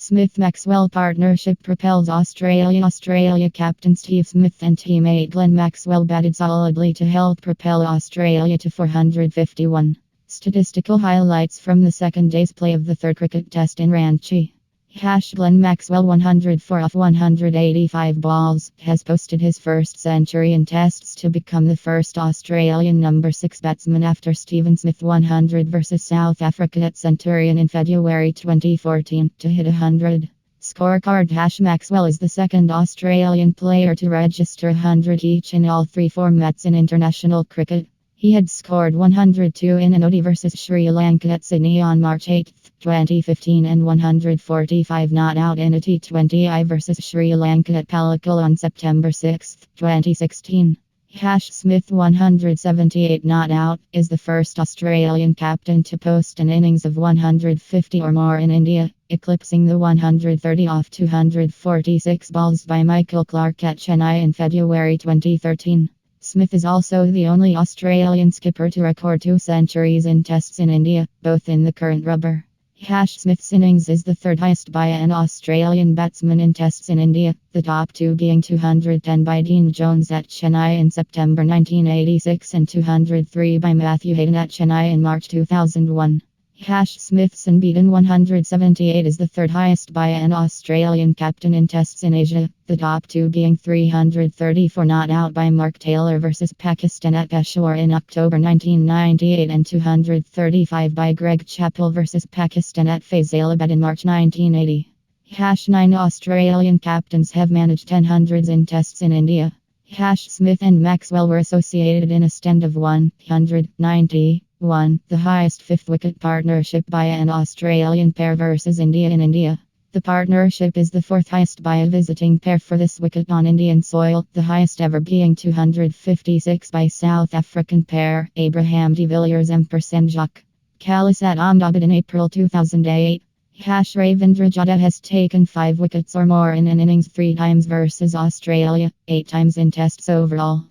Smith Maxwell partnership propels Australia. Australia captain Steve Smith and teammate Glenn Maxwell batted solidly to help propel Australia to 451. Statistical highlights from the second day's play of the third cricket test in Ranchi. Glenn Maxwell 104 off 185 balls has posted his first century in tests to become the first Australian number 6 batsman after Stephen Smith 100 versus South Africa at Centurion in February 2014 to hit 100. Scorecard. Maxwell is the second Australian player to register 100 each in all three formats in international cricket. He had scored 102 in an ODI versus Sri Lanka at Sydney on March 8, 2015 and 145 not out in a T20I versus Sri Lanka at Pallekele on September 6, 2016. Smith 178 not out is the first Australian captain to post an innings of 150 or more in India, eclipsing the 130 off 246 balls by Michael Clarke at Chennai in February 2013. Smith is also the only Australian skipper to record 2 centuries in tests in India, both in the current rubber. Smith's innings is the third highest by an Australian batsman in tests in India, the top two being 210 by Dean Jones at Chennai in September 1986 and 203 by Matthew Hayden at Chennai in March 2001. Smith's unbeaten 178 is the third highest by an Australian captain in tests in Asia, the top two being 334 not out by Mark Taylor versus Pakistan at Peshawar in October 1998 and 235 by Greg Chappell versus Pakistan at Faisalabad in March 1980. 9 Australian captains have managed 10 hundreds in tests in India. Smith and Maxwell were associated in a stand of 190. The highest fifth wicket partnership by an Australian pair versus India in India. The partnership is the fourth highest by a visiting pair for this wicket on Indian soil, the highest ever being 256 by South African pair Abraham de Villiers and Jacques Kallis at Ahmedabad in April 2008. Ravindra Jadeja has taken 5 wickets or more in an innings 3 times versus Australia, 8 times in tests overall.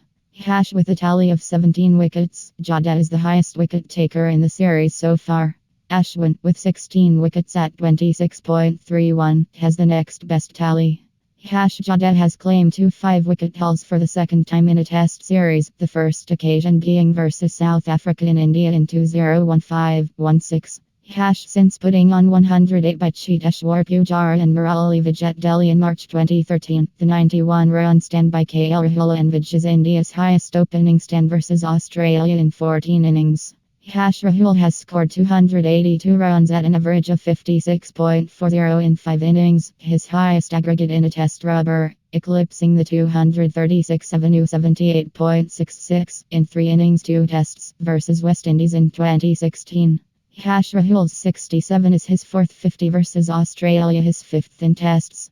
With a tally of 17 wickets, Jadeja is the highest wicket taker in the series so far. Ashwin, with 16 wickets at 26.31, has the next best tally. Jadeja has claimed 2 5-wicket hauls for the second time in a test series, the first occasion being versus South Africa in India in 2015-16. Since putting on 108 by Cheteshwar Pujara and Murali Vijay at Delhi in March 2013, the 91-run stand by KL Rahul and Vijay is India's highest opening stand versus Australia in 14 innings. Rahul has scored 282 runs at an average of 56.40 in 5 innings, his highest aggregate in a test rubber, eclipsing the 236 78.66 in 3 innings 2 tests versus West Indies in 2016. Rahul's 67 is his fourth 50 versus Australia, his fifth in tests.